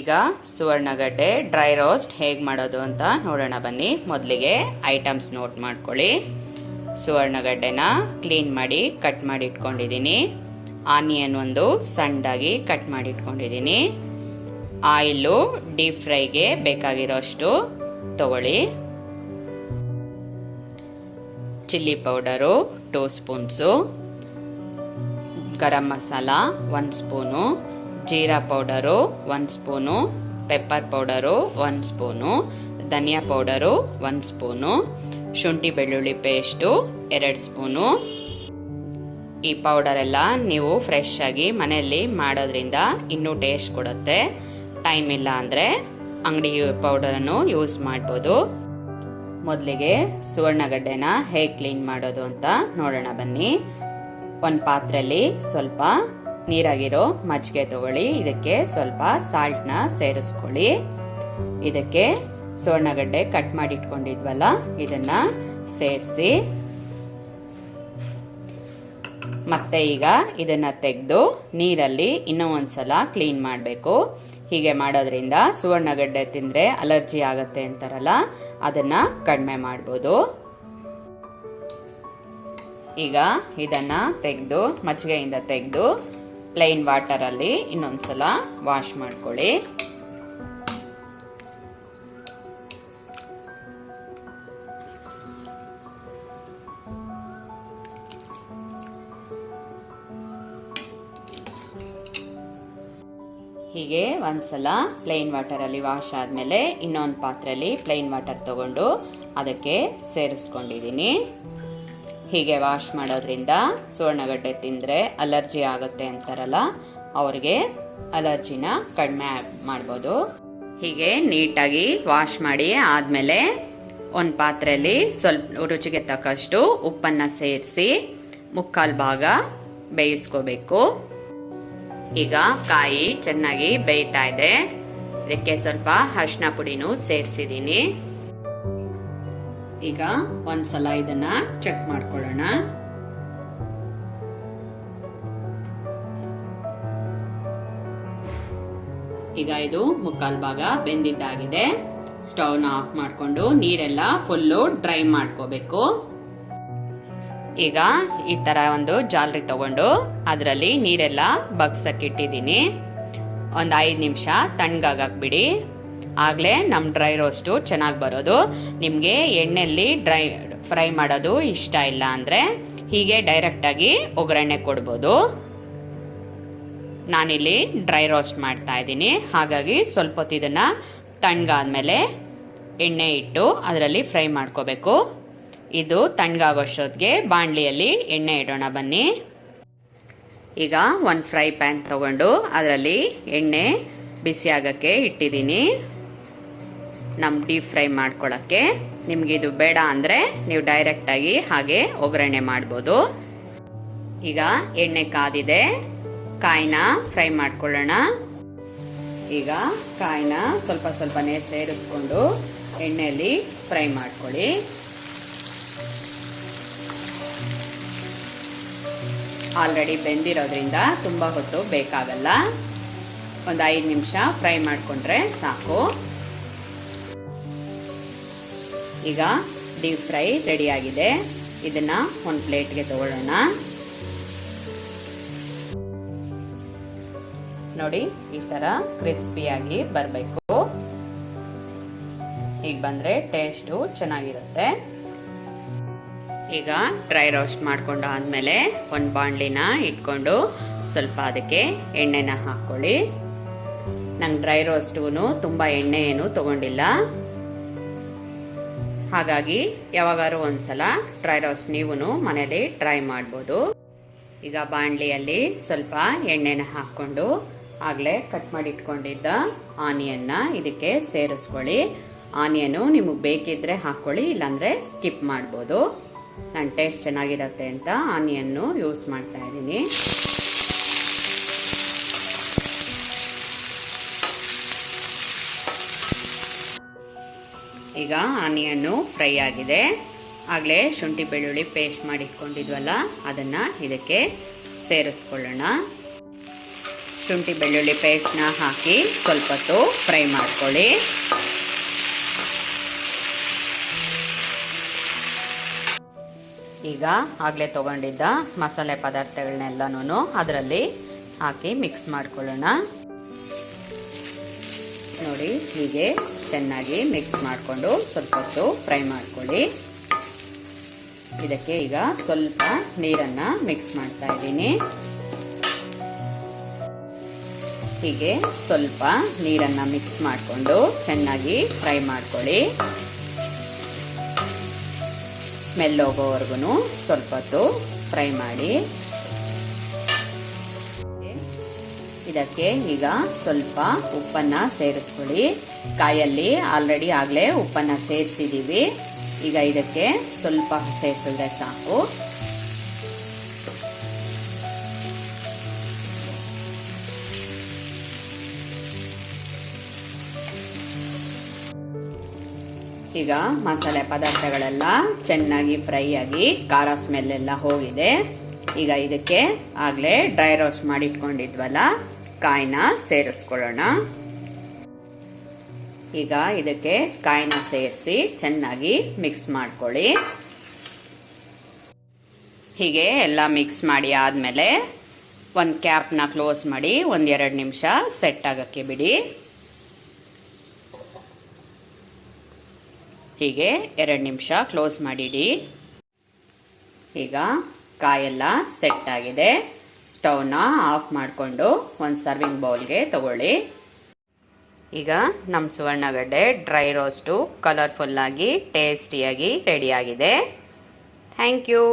ಈಗ ಸುವರ್ಣಗಡ್ಡೆ dry roast ಹೇಗೆ ಮಾಡೋದು ಅಂತ ನೋಡೋಣ ಬನ್ನಿ. ಮೊದಲಿಗೆ ಐಟಮ್ಸ್ ನೋಟ್ ಮಾಡ್ಕೊಳ್ಳಿ. ಸುವರ್ಣಗಡ್ಡೆನ ಕ್ಲೀನ್ ಮಾಡಿ ಕಟ್ ಮಾಡಿ ಇಟ್ಕೊಂಡಿದ್ದೀನಿ. ಆನಿಯನ್ ಒಂದು ಸಣ್ಣದಾಗಿ ಕಟ್ ಮಾಡಿ ಇಟ್ಕೊಂಡಿದ್ದೀನಿ. ಆಯಿಲು ಡೀಪ್ ಫ್ರೈಗೆ ಬೇಕಾಗಿರೋಷ್ಟು ತಗೊಳ್ಳಿ. Chilli powder 2 spoons, garam masala 1 spoon, ಜೀರಾ powder 1 spoon, pepper powder 1 spoon, ಧನಿಯಾ ಪೌಡರು 1 ಸ್ಪೂನು, ಶುಂಠಿ ಬೆಳ್ಳುಳ್ಳಿ ಪೇಸ್ಟು 2 ಸ್ಪೂನು. ಈ ಪೌಡರ್ ಎಲ್ಲ ನೀವು ಫ್ರೆಶ್ ಆಗಿ ಮನೆಯಲ್ಲಿ ಮಾಡೋದ್ರಿಂದ ಇನ್ನೂ ಟೇಸ್ಟ್ ಕೊಡುತ್ತೆ. ಟೈಮ್ ಇಲ್ಲ ಅಂದರೆ ಅಂಗಡಿ ಪೌಡರನ್ನು ಯೂಸ್ ಮಾಡ್ಬೋದು. ಮೊದಲಿಗೆ ಸುವರ್ಣಗಡ್ಡೆನ ಹೇಗೆ ಕ್ಲೀನ್ ಮಾಡೋದು ಅಂತ ನೋಡೋಣ ಬನ್ನಿ. ಒಂದು ಪಾತ್ರೆಯಲ್ಲಿ ಸ್ವಲ್ಪ ನೀರಾಗಿರೋ ಮಜ್ಜಿಗೆ ತಗೊಳ್ಳಿ. ಇದಕ್ಕೆ ಸ್ವಲ್ಪ ಸಾಲ್ಟ್ನ ಸೇರಿಸ್ಕೊಳ್ಳಿ. ಇದಕ್ಕೆ ಸುವರ್ಣಗಡ್ಡೆ ಕಟ್ ಮಾಡಿ ಇಟ್ಕೊಂಡಿದ್ವಲ್ಲ ಇದನ್ನ ಸೇರಿಸಿ ಮತ್ತೆ ಈಗ ಇದನ್ನ ತೆಗೆದು ನೀರಲ್ಲಿ ಇನ್ನೂ ಒಂದ್ಸಲ ಕ್ಲೀನ್ ಮಾಡಬೇಕು. ಹೀಗೆ ಮಾಡೋದ್ರಿಂದ ಸುವರ್ಣಗಡ್ಡೆ ತಿಂದ್ರೆ ಅಲರ್ಜಿ ಆಗತ್ತೆ ಅಂತಾರಲ್ಲ, ಅದನ್ನ ಕಡಿಮೆ ಮಾಡ್ಬೋದು. ಈಗ ಇದನ್ನ ತೆಗೆದು ಮಜ್ಜಿಗೆಯಿಂದ ತೆಗೆದು ಪ್ಲೈನ್ ವಾಟರ್ ಅಲ್ಲಿ ಇನ್ನೊಂದ್ಸಲ ವಾಶ್ ಮಾಡ್ಕೊಳ್ಳಿ. ಹೀಗೆ ಒಂದ್ಸಲ ಪ್ಲೈನ್ ವಾಟರ್ ಅಲ್ಲಿ ವಾಶ್ ಆದ್ಮೇಲೆ ಇನ್ನೊಂದು ಪಾತ್ರೆಯಲ್ಲಿ ಪ್ಲೈನ್ ವಾಟರ್ ತಗೊಂಡು ಅದಕ್ಕೆ ಸೇರಿಸ್ಕೊಂಡಿದ್ದೀನಿ. ಹೀಗೆ ವಾಶ್ ಮಾಡೋದ್ರಿಂದ ಸುವರ್ಣಗಡ್ಡೆ ತಿಂದರೆ ಅಲರ್ಜಿ ಆಗುತ್ತೆ ಅಂತಾರಲ್ಲ, ಅವ್ರಿಗೆ ಅಲರ್ಜಿನ ಕಡಿಮೆ ಮಾಡ್ಬೋದು. ಹೀಗೆ ನೀಟಾಗಿ ವಾಶ್ ಮಾಡಿ ಆದಮೇಲೆ ಒಂದು ಪಾತ್ರೆಯಲ್ಲಿ ಸ್ವಲ್ಪ ರುಚಿಗೆ ತಕ್ಕಷ್ಟು ಉಪ್ಪನ್ನು ಸೇರಿಸಿ 3/4 ಭಾಗ ಬೇಯಿಸ್ಕೋಬೇಕು. ಈಗ ಕಾಯಿ ಚೆನ್ನಾಗಿ ಬೇಯ್ತಾ ಇದೆ. ಇದಕ್ಕೆ ಸ್ವಲ್ಪ ಅರಿಶಿನ ಪುಡಿನೂ ಸೇರಿಸಿದ್ದೀನಿ. ಈಗ ಒಂದ್ಸಲ ಇದನ್ನ ಚೆಕ್ ಮಾಡ್ಕೊಳ್ಳೋಣ. ಈಗ ಇದು 3/4 ಭಾಗ ಬೆಂದಿದ್ದಾಗಿದೆ. ಸ್ಟವ್ನ ಆಫ್ ಮಾಡಿಕೊಂಡು ನೀರೆಲ್ಲ ಫುಲ್ಲು ಡ್ರೈ ಮಾಡ್ಕೋಬೇಕು. ಈಗ ಈ ತರ ಒಂದು ಜಾಲರಿ ತಗೊಂಡು ಅದರಲ್ಲಿ ನೀರೆಲ್ಲ ಬಗ್ಸಕ್ಕಿಟ್ಟಿದ್ದೀನಿ. ಒಂದು 5 ನಿಮಿಷ ತಣ್ಣಗಾಗಕ್ಕೆ ಬಿಡಿ. ಆಗಲೇ ನಮ್ಮ ಡ್ರೈ ರೋಸ್ಟು ಚೆನ್ನಾಗಿ ಬರೋದು. ನಿಮಗೆ ಎಣ್ಣೆಯಲ್ಲಿ ಫ್ರೈ ಮಾಡೋದು ಇಷ್ಟ ಇಲ್ಲ ಅಂದರೆ ಹೀಗೆ ಡೈರೆಕ್ಟಾಗಿ ಒಗ್ಗರಣೆ ಕೊಡ್ಬೋದು. ನಾನಿಲ್ಲಿ ಡ್ರೈ ರೋಸ್ಟ್ ಮಾಡ್ತಾ ಇದ್ದೀನಿ. ಹಾಗಾಗಿ ಸ್ವಲ್ಪ ಹೊತ್ತು ಇದನ್ನು ತಣ್ಣಗಾದ್ಮೇಲೆ ಎಣ್ಣೆ ಇಟ್ಟು ಅದರಲ್ಲಿ ಫ್ರೈ ಮಾಡ್ಕೋಬೇಕು. ಇದು ತಣ್ಣಗಾಗೋಷ್ಟೊತ್ತಿಗೆ ಬಾಣಲಿಯಲ್ಲಿ ಎಣ್ಣೆ ಇಡೋಣ ಬನ್ನಿ. ಈಗ ಒಂದು ಫ್ರೈ ಪ್ಯಾನ್ ತಗೊಂಡು ಅದರಲ್ಲಿ ಎಣ್ಣೆ ಬಿಸಿ ಆಗೋಕ್ಕೆ ಇಟ್ಟಿದ್ದೀನಿ. ನಮ್ಮ ಡೀಪ್ ಫ್ರೈ ಮಾಡ್ಕೊಳ್ಳೋಕ್ಕೆ. ನಿಮಗಿದು ಬೇಡ ಅಂದರೆ ನೀವು ಡೈರೆಕ್ಟಾಗಿ ಹಾಗೆ ಒಗ್ಗರಣೆ ಮಾಡ್ಬೋದು. ಈಗ ಎಣ್ಣೆ ಕಾದಿದೆ. ಕಾಯಿನ ಫ್ರೈ ಮಾಡ್ಕೊಳ್ಳೋಣ. ಈಗ ಕಾಯಿನ ಸ್ವಲ್ಪ ಸ್ವಲ್ಪನೇ ಸೇರಿಸ್ಕೊಂಡು ಎಣ್ಣೆಯಲ್ಲಿ ಫ್ರೈ ಮಾಡ್ಕೊಳ್ಳಿ. ಆಲ್ರೆಡಿ ಬೆಂದಿರೋದ್ರಿಂದ ತುಂಬ ಹೊತ್ತು ಬೇಕಾಗಲ್ಲ. ಒಂದು 5 ನಿಮಿಷ ಫ್ರೈ ಮಾಡಿಕೊಂಡ್ರೆ ಸಾಕು. ಈಗ ಡೀಪ್ ಫ್ರೈ ರೆಡಿ ಆಗಿದೆ. ಇದನ್ನ ಒಂದು ಪ್ಲೇಟ್ಗೆ ತಗೊಳ್ಳೋಣ. ನೋಡಿ, ಈ ತರ ಕ್ರಿಸ್ಪಿಯಾಗಿ ಬರಬೇಕು. ಈಗ ಬಂದ್ರೆ ಟೇಸ್ಟು ಚೆನ್ನಾಗಿರುತ್ತೆ. ಈಗ ಡ್ರೈ ರೋಸ್ಟ್ ಮಾಡ್ಕೊಂಡು ಆದ್ಮೇಲೆ ಒಂದು ಬಾಣಲಿನ ಇಟ್ಕೊಂಡು ಸ್ವಲ್ಪ ಅದಕ್ಕೆ ಎಣ್ಣೆನ ಹಾಕೊಳ್ಳಿ. ನಂಗೆ ಡ್ರೈ ರೋಸ್ಟೂ ತುಂಬ ಎಣ್ಣೆ ಏನು ತಗೊಂಡಿಲ್ಲ. ಹಾಗಾಗಿ ಯಾವಾಗಾದ್ರೂ ಒಂದ್ಸಲ ಡ್ರೈ ರೋಸ್ಟ್ ನೀವು ಮನೇಲಿ ಟ್ರೈ ಮಾಡ್ಬೋದು. ಈಗ ಬಾಣಲಿಯಲ್ಲಿ ಸ್ವಲ್ಪ ಎಣ್ಣೆನ ಹಾಕೊಂಡು ಆಗಲೇ ಕಟ್ ಮಾಡಿ ಇಟ್ಕೊಂಡಿದ್ದ ಆನಿಯನ್ನ ಇದಕ್ಕೆ ಸೇರಿಸ್ಕೊಳ್ಳಿ. ಆನಿಯನು ನಿಮಗೆ ಬೇಕಿದ್ರೆ ಹಾಕೊಳ್ಳಿ, ಇಲ್ಲಾಂದ್ರೆ ಸ್ಕಿಪ್ ಮಾಡ್ಬೋದು. ನಾನು ಟೇಸ್ಟ್ ಚೆನ್ನಾಗಿರುತ್ತೆ ಅಂತ ಆನಿಯನ್ನು ಯೂಸ್ ಮಾಡ್ತಾ ಇದ್ದೀನಿ. ಈಗ ಆನಿಯನ್ನು ಫ್ರೈ ಆಗಿದೆ. ಆಗಲೇ ಶುಂಠಿ ಬೆಳ್ಳುಳ್ಳಿ ಪೇಸ್ಟ್ ಮಾಡಿಟ್ಕೊಂಡಿದ್ವಲ್ಲ ಅದನ್ನ ಇದಕ್ಕೆ ಸೇರಿಸ್ಕೊಳ್ಳೋಣ. ಶುಂಠಿ ಬೆಳ್ಳುಳ್ಳಿ ಪೇಸ್ಟ್ನ ಹಾಕಿ ಸ್ವಲ್ಪ ಹೊತ್ತು ಫ್ರೈ ಮಾಡ್ಕೊಳ್ಳಿ. ಈಗ ಆಗಲೇ ತಗೊಂಡಿದ್ದ ಮಸಾಲೆ ಪದಾರ್ಥಗಳನ್ನೆಲ್ಲನೂ ಅದರಲ್ಲಿ ಹಾಕಿ ಮಿಕ್ಸ್ ಮಾಡ್ಕೊಳ್ಳೋಣ. ನೋಡಿ, ಹೀಗೆ ಚೆನ್ನಾಗಿ ಮಿಕ್ಸ್ ಮಾಡಿಕೊಂಡು ಸ್ವಲ್ಪ ಹೊತ್ತು ಫ್ರೈ ಮಾಡ್ಕೊಳ್ಳಿ. ಇದಕ್ಕೆ ಈಗ ಸ್ವಲ್ಪ ನೀರನ್ನ ಮಿಕ್ಸ್ ಮಾಡ್ತಾ ಇದ್ದೀನಿ. ಹೀಗೆ ಸ್ವಲ್ಪ ನೀರನ್ನ ಮಿಕ್ಸ್ ಮಾಡಿಕೊಂಡು ಚೆನ್ನಾಗಿ ಫ್ರೈ ಮಾಡ್ಕೊಳ್ಳಿ. ಸ್ಮೆಲ್ ಹೋಗೋವರೆಗೂ ಸ್ವಲ್ಪ ಹೊತ್ತು ಫ್ರೈ ಮಾಡಿ. ಇದಕ್ಕೆ ಈಗ ಸ್ವಲ್ಪ ಉಪ್ಪನ್ನ ಸೇರಿಸ್ಕೊಳ್ಳಿ. ಕಾಯಲ್ಲಿ ಆಲ್ರೆಡಿ ಆಗಲೇ ಉಪ್ಪನ್ನ ಸೇರಿಸಿದೀವಿ. ಈಗ ಇದಕ್ಕೆ ಸ್ವಲ್ಪ ಸೇರಿಸಿದ್ರೆ ಸಾಕು. ಈಗ ಮಸಾಲೆ ಪದಾರ್ಥಗಳೆಲ್ಲ ಚೆನ್ನಾಗಿ ಫ್ರೈ ಆಗಿ ಖಾರ ಸ್ಮೆಲ್ ಎಲ್ಲ ಹೋಗಿದೆ. ಈಗ ಇದಕ್ಕೆ ಆಗ್ಲೇ ಡ್ರೈ ರೋಸ್ಟ್ ಮಾಡಿಟ್ಕೊಂಡಿದ್ವಲ್ಲ ಕಾಯಿನ ಸೇರಿಸ್ಕೊಳ್ಳೋಣ. ಈಗ ಇದಕ್ಕೆ ಕಾಯಿನ ಸೇರಿಸಿ ಚೆನ್ನಾಗಿ ಮಿಕ್ಸ್ ಮಾಡ್ಕೊಳ್ಳಿ. ಹೀಗೆ ಎಲ್ಲ ಮಿಕ್ಸ್ ಮಾಡಿ ಆದ್ಮೇಲೆ ಒಂದು ಕ್ಯಾಪ್ನ ಕ್ಲೋಸ್ ಮಾಡಿ 1-2 ನಿಮಿಷ ಸೆಟ್ ಆಗಕ್ಕೆ ಬಿಡಿ. ಹೀಗೆ 2 ನಿಮಿಷ ಕ್ಲೋಸ್ ಮಾಡಿಡಿ. ಈಗ ಕಾಯೆಲ್ಲ ಸೆಟ್ ಆಗಿದೆ. ಸ್ಟವ್ನ ಆಫ್ ಮಾಡಿಕೊಂಡು ಒಂದು ಸರ್ವಿಂಗ್ ಬೌಲ್ಗೆ ತಗೊಳ್ಳಿ. ಈಗ ನಮ್ಮ ಸುವರ್ಣಗಡ್ಡೆ ಡ್ರೈ ರೋಸ್ಟು ಕಲರ್ಫುಲ್ ಆಗಿ ಟೇಸ್ಟಿಯಾಗಿ ರೆಡಿಯಾಗಿದೆ. Thank you.